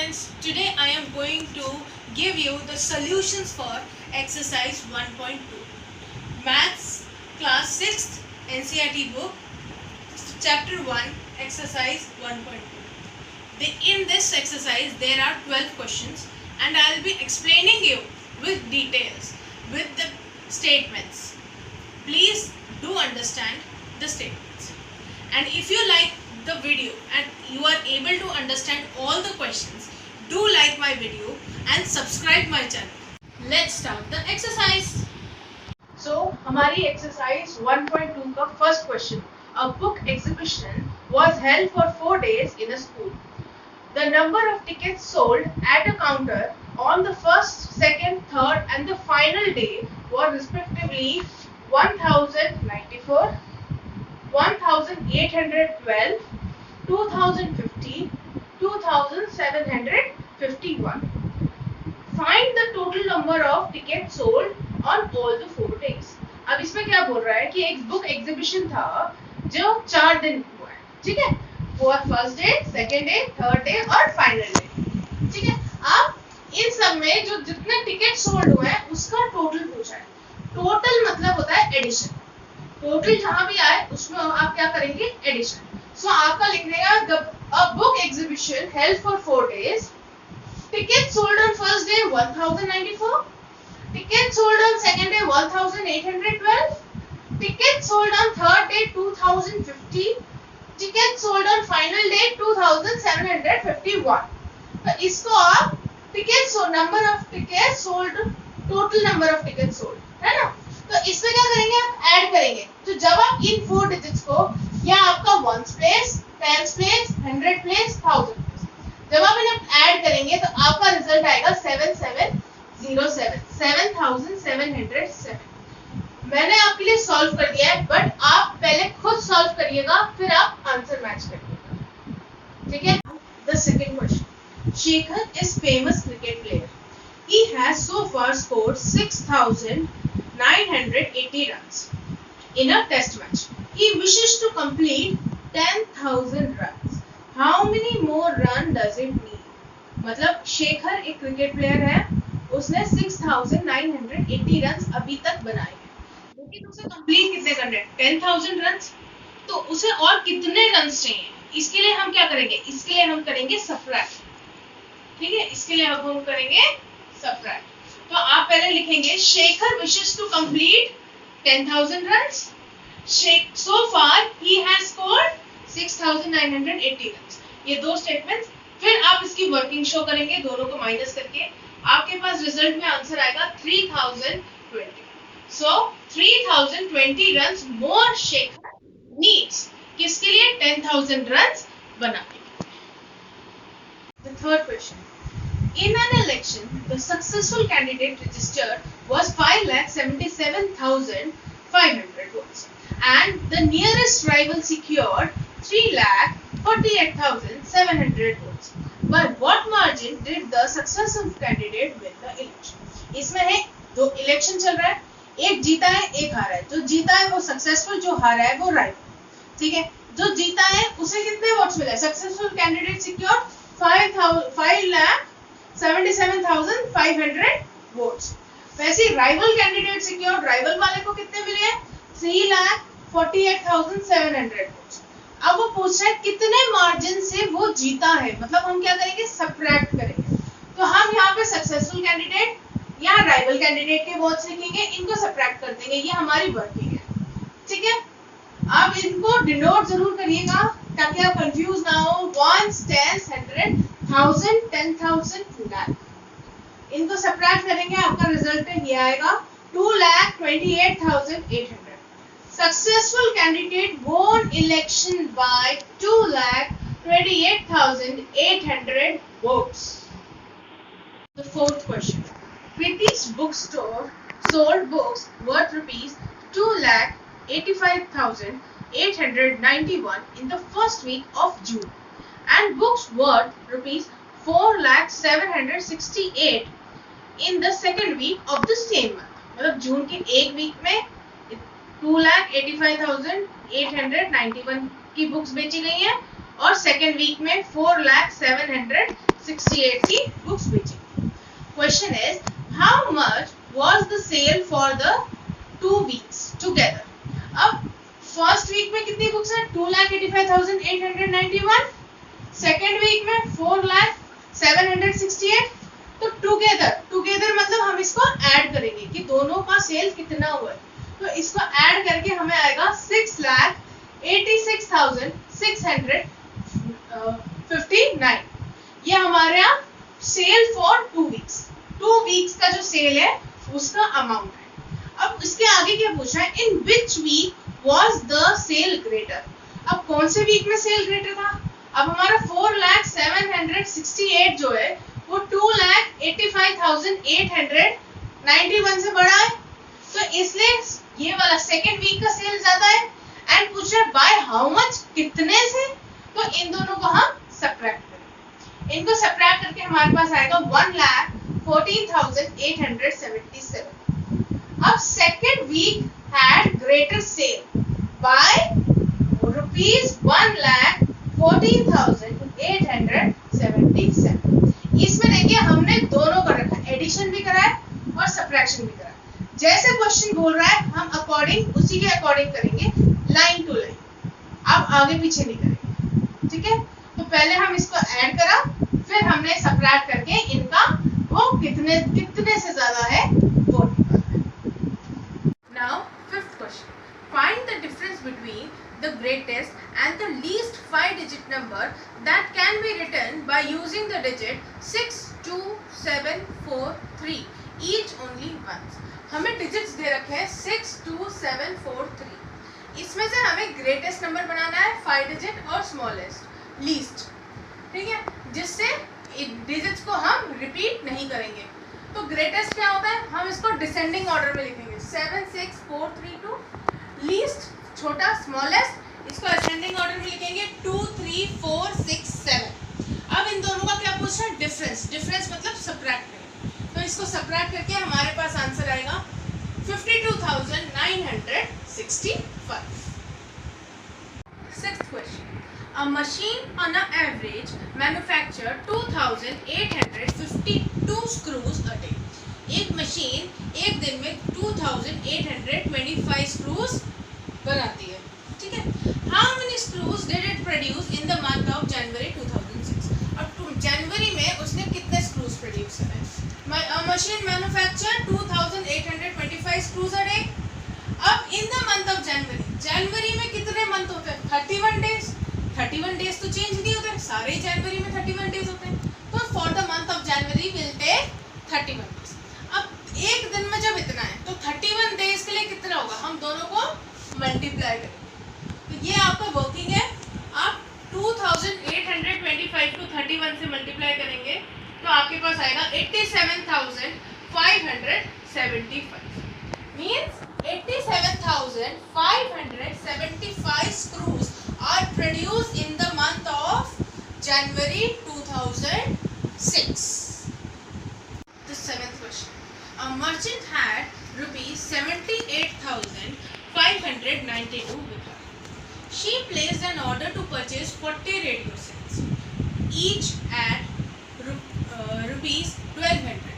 students, today I am going to give you the solutions for exercise 1.2 Maths class 6th NCERT book chapter 1 exercise 1.2. In this exercise there are 12 questions and I will be explaining you with details with the statements. Please do understand the statements, and if you like the video and you are able to understand all the questions, do like my video and subscribe my channel. Let's start the exercise. So हमारी exercise 1.2 का first question. A book exhibition was held for 4 days in a school. The number of tickets sold at a counter on the first, second, third and the final day were respectively 1094, 1812, 2050, 2751. Find the total number of tickets sold on all the 4 days. अब इसमें क्या बोल रहा है कि एक book exhibition था जो 4 दिन हुआ है, ठीक है, वो first day, second day, third day और फाइनल डे, ठीक है। अब इन सब में जो जितने टिकट सोल्ड हुए हैं उसका टोटल पूछा है। टोटल मतलब होता है एडिशन, टोटल जहां भी आए उसमें आप क्या करेंगे, एडिशन। सो आपका लिख देगा a book exhibition held for 4 days. Tickets sold on first day 1094. Tickets sold on second day 1812. Tickets sold on third day 2050. Tickets sold on final day 2751. तो इसको आप ticket number of ticket sold, total number of ticket sold, है ना। तो इसमें क्या करेंगे, आप ऐड करेंगे। तो जब आप इन 4 डिजिट्स को, या आपका ones place, tens place, 100 place, 1000 place, जब आप इन्हें ऐड करेंगे तो आपका रिजल्ट आएगा 7707, 7707। मैंने आपके लिए सॉल्व कर दिया है, बट आप पहले खुद सॉल्व करिएगा, फिर आप आंसर मैच करिएगा, ठीक है। The second question, Shekhar is famous cricket player. He has so far scored 6,980 runs in a test match. He wishes to complete 10,000 runs. How many more runs does it need? मतलब शेखर एक cricket player है, उसने 6,980 runs अभी तक बनाए हैं, लेकिन उसे कंप्लीट कितने करने हैं, 10,000 रन्स। तो उसे और कितने रन्स चाहिए, इसके लिए हम क्या करेंगे, इसके लिए हम करेंगे सबट्रैक्ट, ठीक है। इसके लिए अब हम करेंगे सबट्रैक्ट। तो आप पहले लिखेंगे Shekhar wishes to complete 10,000 runs, so far he has scored 6,980 runs. ये दो स्टेटमेंट्स, फिर आप इसकी वर्किंग शो करेंगे दोनों को माइनस करके, आपके पास रिजल्ट में आंसर आएगा 3020। सो 3020 रन्स मोर शेखर नीड्स, किसके लिए, 10,000 रन्स बनाने। The third question. In an election, the successful candidate registered was 5,77,500 votes, and the nearest rival secured 3,48,700 votes. By what margin did the successful candidate win the election? इसमें है दो election चल रहा है, एक जीता है एक हारा है। जो जीता है वो सक्सेसफुल, जो हारा है वो राइवल, ठीक है। जो जीता है उसे कितने वोट्स मिले, सक्सेसफुल कैंडिडेट सिक्योर्ड 5,77,500 वोट्स। वैसे राइवल कैंडिडेट सिक्योर्ड, राइवल वाले को कितने मिले हैं, 3,48,700 वोट्स। अब वो पूछ रहा है कितने मार्जिन से वो जीता है, मतलब हम क्या करेंगे, सबट्रैक्ट करेंगे। तो हम यहाँ पे सक्सेसफुल कैंडिडेट या राइवल कैंडिडेट के वोट्स लिखेंगे, इनको सबट्रैक्ट कर देंगे, ये हमारी वर्किंग है, ठीक है। आप इनको डिनोट जरूर करिएगा ताकि आप कंफ्यूज ना हो। 1, 10, 100, 1000, 10,000, lakh, इनको सबट्रैक्ट करेंगे, आपका रिजल्ट ये आएगा 2,28,800। Successful candidate won election by 2,28,800 votes. The fourth question. Kriti's bookstore sold books worth rupees 2,85,891 in the first week of June, and books worth rupees 4,768 in the second week of the same month. मतलब जून के एक week में 2,85,891 की books बेची गई हैं और second week में 4,768 68 की बुक्स बेची। Question is how much was the sale for the 2 weeks together. अब फर्स्ट वीक में कितनी बुक्स हैं? 2,85,891। सेकेंड वीक में 4,07,68। तो टुगेदर मतलब हम इसको ऐड करेंगे कि दोनों का सेल कितना हुआ है। तो इसको ऐड करके हमें आएगा 6,86,659। ये हमारे यहाँ सेल फॉर 2 वीक्स, 2 वीक्स का जो सेल है उसका अमाउंट है। अब इसके आगे क्या पूछा है? In which week was the sale greater. अब कौन से वीक में सेल ग्रेटर था? अब हमारा 4,07,68 जो है वो 2,85,891 से बड़ा है, तो इसलिए ये वाला सेकेंड वीक का सेल ज्यादा है। एंड पूछ रहा है बाय हाउ मच, कितने से। तो इन दोनों को हम सब्ट्रैक्ट करेंगे। इनको सब्ट्रैक्ट करके हमारे पास आएगा 1,14,877। अब second week had greater sale by ₹1,14,877। इसमें देखिए हमने दोनों का रखा, एडिशन भी करा है और सब्ट्रैक्शन भी करा है। जैसे क्वेश्चन बोल रहा है हम अकॉर्डिंग उसी के अकॉर्डिंग करेंगे, लाइन टू लाइन। अब आगे पीछे नहीं करेंगे, ठीक है। तो पहले हम इसको ऐड करा, फिर हमने सब्ट्रैक्ट करके इनका वो कितने से ज्यादा है वो निकाला। Now fifth question, find the difference between the greatest and the least 5-digit number that can be written by using the digit 62743 each only once। हमें डिजिट्स दे रखे हैं 62743। इसमें से हमें ग्रेटेस्ट नंबर बनाना है 5 डिजिट और स्मॉलेस्ट लीस्ट, ठीक है, जिससे डिजिट्स को हम रिपीट नहीं करेंगे। तो ग्रेटेस्ट क्या होता है? हम इसको डिसेंडिंग ऑर्डर में लिखेंगे 76432। लीस्ट छोटा स्मॉलेस्ट, इसको असेंडिंग ऑर्डर में लिखेंगे 2 3 4 6 7। अब इन दोनों का क्या पूछना है? डिफरेंस मतलब सब्ट्रैक्ट करें। तो इसको सब्ट्रैक्ट करके हमारे पास आंसर आएगा 52,965। Sixth question, a machine on a average manufacture 2,852 screws a day. एक मशीन एक दिन में 2,825 स्क्रूज बनाती है, ठीक है। How many screws did it produce in the month of January 2006। अब जनवरी में उसने कितने स्क्रूज प्रोड्यूस करे? Machine manufacture 2,825 screws a day. अब in the month of January में कितने मंथ होते हैं? 31 डेज। 31 डेज तो चेंज नहीं होते, सारे जनवरी में 31 डेज होते हैं। तो for the month of January will take 31 days. अब एक दिन में जब इतना है तो 31 डेज के लिए कितना होगा? हम दोनों को मल्टीप्लाई करेंगे। तो ये आपका वर्किंग है। आप 2,825 को 31 से मल्टीप्लाई करेंगे तो आपके पास आएगा 87,575। Means 87,575 screws are produced in the month of January 2006। The seventh question, a merchant had ₹78,592 with her. She placed an order to purchase 40 radio sets, each at ₹1,200.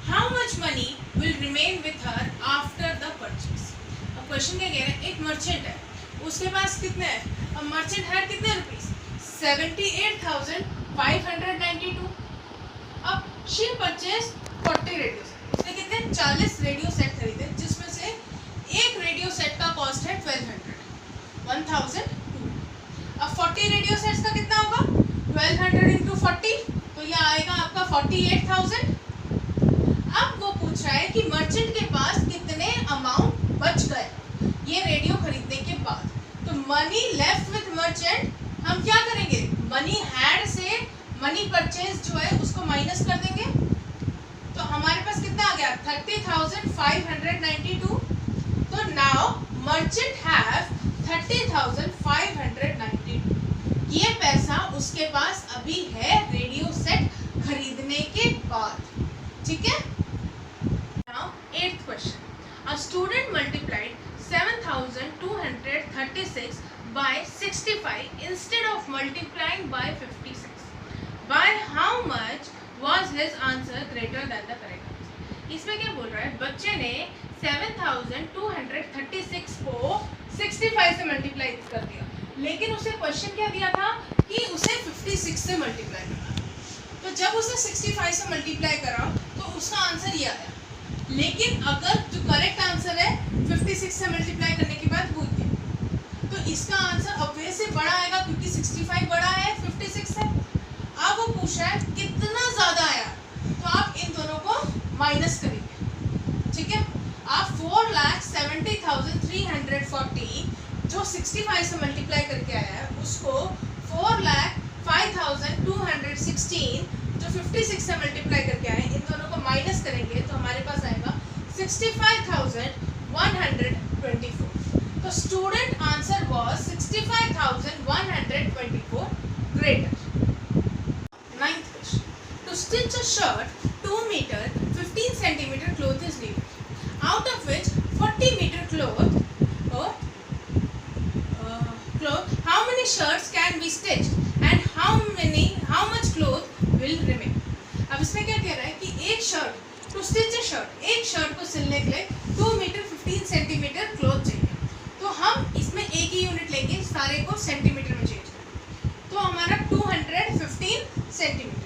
How much money will remain with her after the purchase? अब question क्या कह रहे हैं? एक merchant है, उसके पास कितने हैं? अब मर्चेंट है कितने रुपीस? 78,592। अब she purchased 40 रेडियो सेट। उसने कितने? 40 रेडियो सेट खरीदे, जिसमें से एक रेडियो सेट का कॉस्ट है 1,200। अब 40 रेडियो सेट्स का कितना होगा? 1,200 इंटू 40, तो ये आएगा आपका 48,000। अब वो पूछ रहा है कि मर्चेंट के पास कितने अमाउंट बच गए ये रेडियो खरीदने के बाद। तो मनी लेफ्ट विथ मर्चेंट हम क्या करेंगे? मनी हैड से मनी परचेज जो है उसको माइनस कर देंगे। तो हमारे पास कितना आ गया? 30,592। तो नाउ मर्चेंट हैव 30,592। ये पैसा उसके पास अभी है रेडियो सेट खरीदने के बाद, ठीक है। Now eighth question, a student multiplied 7,236 by 65 instead of multiplying by 56. by how much was his answer greater than the correct answer. इसमें क्या बोल रहा है, बच्चे ने 7236 को 65 से मल्टीप्लाई कर दिया, लेकिन उसे क्वेश्चन क्या दिया था कि उसे 56 से मल्टीप्लाई करना। तो जब उसने 65 से मल्टीप्लाई करा तो उसका आंसर ये आया, लेकिन अगर जो करेक्ट आंसर है 56 से मल्टीप्लाई करने के बाद भूल गया, तो इसका आंसर ऑब्वियसली बड़ा आएगा क्योंकि 65 बड़ा है 56 से। अब वो पूछ रहा है कितना ज्यादा आया, तो आप इन दोनों को माइनस करेंगे, ठीक है। आप 4,70,340 जो 65 से मल्टीप्लाई करके आया है उसको 4,05,216 जो 56 से मल्टीप्लाई करके आए, इन दोनों को माइनस करेंगे तो हमारे पास आएगा 65,124। तो student answer was 65,124 greater. 9th question. To stitch a shirt 2 meter 15 centimeter cloth is needed, out of which 40 meter cloth how many shirts can be stitched and how much cloth will remain. अब इसमें क्या कह रहा है कि एक shirt to stitch a shirt, एक shirt को सिलने के लिए 2 मीटर 15 सेंटीमीटर क्लॉथ चाहिए। तो हम इसमें एक ही यूनिट लेंगे, सारे को सेंटीमीटर में चेंज करेंगे, तो हमारा 215 सेंटीमीटर।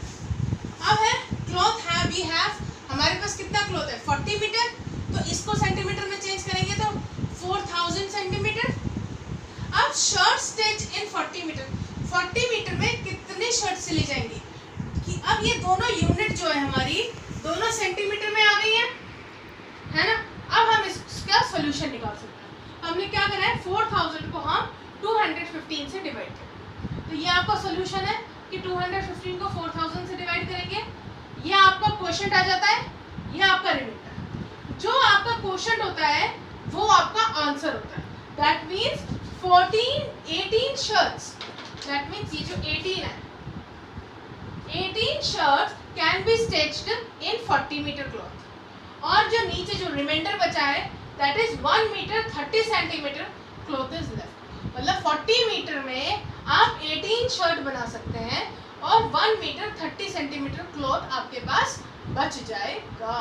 अब है क्लॉथ है, वी हैव हमारे पास कितना क्लॉथ है 40 मीटर, तो इसको सेंटीमीटर में चेंज करेंगे तो 4000 सेंटीमीटर। अब shirt stitch in 40 metre, 40 metre में कितने शर्ट सिली जाएंगी, कि अब ये दोनों यूनिट जो है हमारी दोनों सेंटीमीटर में आ गई है ना। अब हम इसका सॉल्यूशन निकाल सकते हैं। हमने क्या करा है 4000 को हम 215 से डिवाइड करें, तो ये आपका सॉल्यूशन है कि 215 को 4000 से डिवाइड करेंगे, ये आपका क्वोशंट आ जाता है, ये आपका रिमाइंडर। जो आपका क्वोशंट होता है वो आपका आंसर होता है। That means 18 shirts, that means ये जो 18 है 18 shirts can be stitched in 40 metre cloth, और जो नीचे जो रिमाइंडर बचा है that is 1 metre 30 centimetre cloth is left. मतलब 40 मीटर में आप 18 शर्ट बना सकते हैं और 1 मीटर 30 सेंटीमीटर क्लॉथ आपके पास बच जाएगा।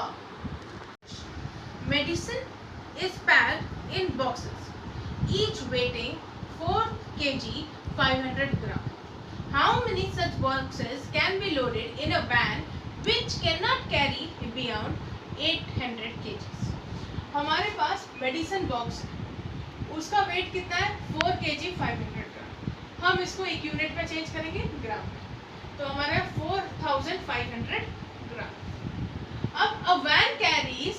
Medicine is packed in boxes, each weighing 4 kg 500 gram. How many such boxes can be loaded in a van which cannot carry beyond 800 kgs? हमारे पास मेडिसिन बॉक्स है, उसका वेट कितना है 4 kg 500 ग्राम। हम इसको एक यूनिट में चेंज करेंगे ग्राम में, तो हमारा 4500 ग्राम। अब अ वैन कैरीज,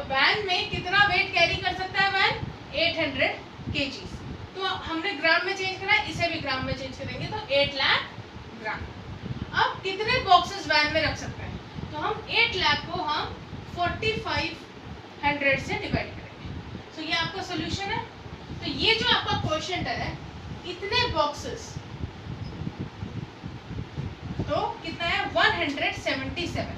वैन में कितना वेट कैरी कर सकता है वैन 800 kgs, तो हमने ग्राम में चेंज करा है, इसे भी ग्राम में चेंज करेंगे तो 8 लाख ग्राम। अब कितने बॉक्सेस वैन में रख सकते हैं, तो हम 8 लाख को हम 4500 से डिवाइड करेंगे, तो ये आपका सॉल्यूशन है। तो ये जो आपका क्वोशंट है इतने बॉक्सेस, तो कितना है 177।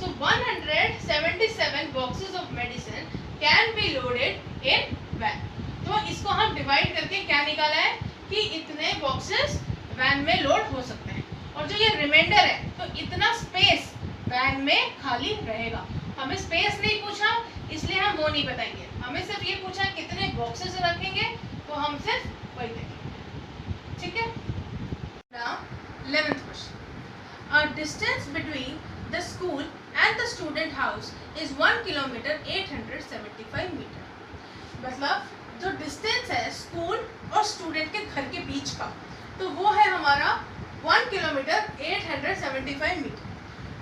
So 177 boxes of medicine can be loaded in van. तो इसको हम डिवाइड करके क्या निकाला है कि इतने बॉक्सेस वैन में लोड हो सकते हैं, और जो ये रिमाइंडर है तो इतना स्पेस वैन में खाली रहेगा। हमें स्पेस नहीं पूछा इसलिए हम वो नहीं बताएंगे, हमें सिर्फ ये पूछा कितने बॉक्सेस रखेंगे, तो हम सिर्फ वही देंगे, ठीक है। Now 11th question. A distance between the school and the student house is 1 kilometer 875 meter. मतलब जो डिस्टेंस है स्कूल और स्टूडेंट के घर के बीच का, तो वो है हमारा 1 किलोमीटर 875 मीटर।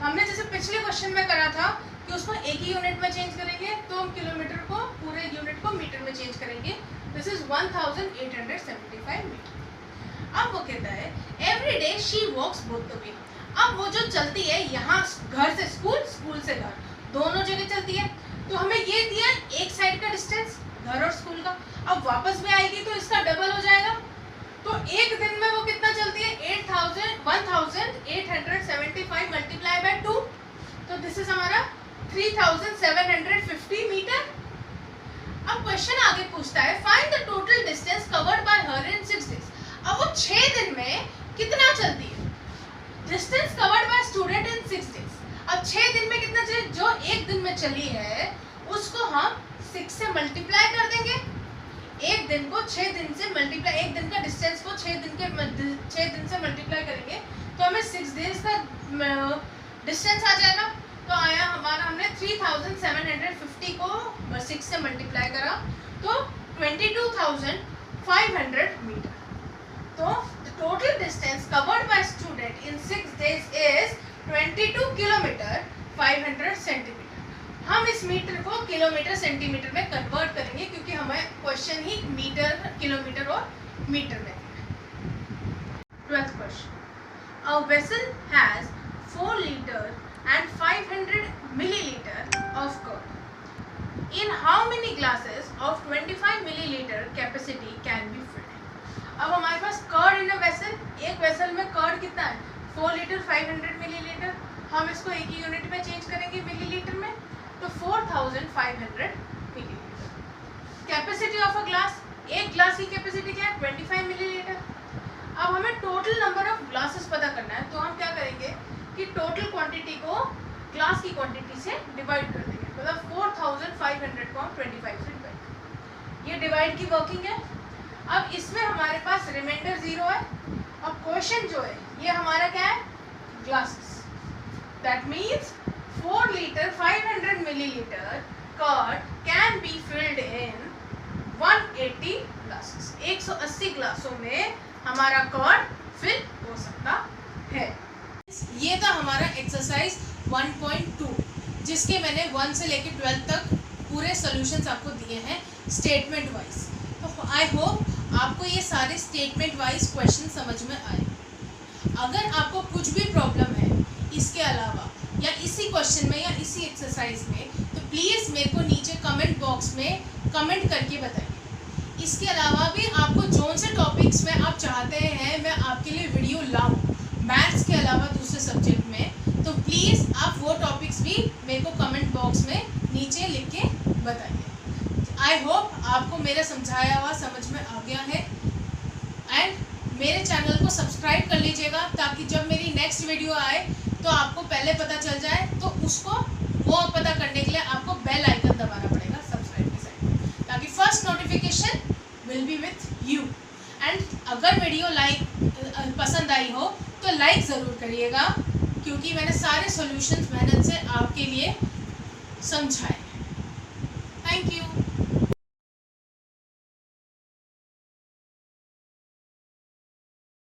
हमने जैसे पिछले क्वेश्चन में करा था कि उसको एक ही यूनिट में चेंज करेंगे, तो हम किलोमीटर को पूरे यूनिट को मीटर में चेंज करेंगे। This is 1875 metre. अब वो कहता है every day she walks both the way. अब वो जो चलती है यहाँ घर से स्कूल, स्कूल से घर, दोनों जगह चलती है, तो हमें ये दिया एक साइड का डिस्टेंस घर और स्कूल का। अब वापस भी आएगी तो इसका डबल हो जाएगा, तो एक दिन में वो कितना चलती है 1875 मल्टीप्लाई बाय 2, तो दिस इज हमारा 3750 मीटर। अब क्वेश्चन आगे पूछता है find the total distance covered by her in 6 days. अब वो 6 दिन में कितना चलती है, distance covered by student in 6 days। अब 6 दिन में कितना चले, जो एक दिन में चली है उसको हम 6 से मल्टीप्लाई कर देंगे। एक दिन को 6 दिन से मल्टीप्लाई, एक दिन का डिस्टेंस को 6 दिन से मल्टीप्लाई करेंगे तो हमें 6 डेज का डिस्टेंस आ जाएगा। तो आया हमारा, हमने 3750 को 6 से मल्टीप्लाई करा तो 22,500 मीटर। तो the total distance covered by student in 6 days is 22 kilometre 500 centimetre. हम इस मीटर को किलोमीटर सेंटीमीटर में कन्वर्ट करेंगे क्योंकि हमें क्वेश्चन ही मीटर, किलोमीटर और मीटर में। 12th question, a vessel has 4 liter and 500 milliliter of curd. In how many glasses of 25 milliliter capacity can be filled? अब हमारे पास कर्ड इन अ वेसल, एक vessel में कर्ड कितना है 4 लीटर 500 मिलीलीटर। हम इसको एक ही यूनिट में चेंज करेंगे मिलीलीटर में, तो 4500 millilitre. Capacity of a glass, एक ग्लास की कैपेसिटी क्या है 25 मिलीलीटर। अब हमें टोटल नंबर ऑफ ग्लासेस पता करना है, तो हम क्या करेंगे कि टोटल क्वांटिटी को ग्लास की क्वांटिटी से डिवाइड कर देंगे। मतलब 4500 को हम 25 से डिवाइड करेंगे। ये डिवाइड की वर्किंग है। अब इसमें हमारे पास रिमाइंडर 0 है। अब क्वेश्चन जो है ये हमारा क्या है glasses, that means 4 litre 500 millilitre curd can be filled in 180 glasses. 180 ग्लासों में हमारा कर्ड फिल हो सकता है। ये था हमारा एक्सरसाइज 1.2 जिसके मैंने 1 से लेकर 12 तक पूरे सॉल्यूशंस आपको दिए हैं स्टेटमेंट वाइज। तो आई होप आपको ये सारे स्टेटमेंट वाइज क्वेश्चन समझ में आए। अगर आपको कुछ भी प्रॉब्लम है इसके अलावा या इसी क्वेश्चन में या इसी एक्सरसाइज में, तो प्लीज़ मेरे को नीचे कमेंट बॉक्स में कमेंट करके बताइए। इसके अलावा भी आपको जोन से टॉपिक्स में आप चाहते हैं मैं आपके लिए वीडियो लाऊं मैथ्स के अलावा दूसरे सब्जेक्ट में, तो प्लीज़ आप वो टॉपिक्स भी मेरे को कमेंट बॉक्स में नीचे लिख के बताइए। आई होप आपको मेरा समझाया हुआ समझ में आ गया है। एंड मेरे चैनल को सब्सक्राइब कर लीजिएगा ताकि जब मेरी नेक्स्ट वीडियो आए तो आपको पहले पता चल जाए। तो उसको वो पता करने के लिए आपको बेल आइकन दबाना पड़ेगा सब्सक्राइब के साइड, ताकि first notification will be with you. And अगर वीडियो पसंद आई हो तो लाइक ज़रूर करिएगा क्योंकि मैंने सारे सॉल्यूशंस मेहनत से आपके लिए समझाए हैं। Thank you.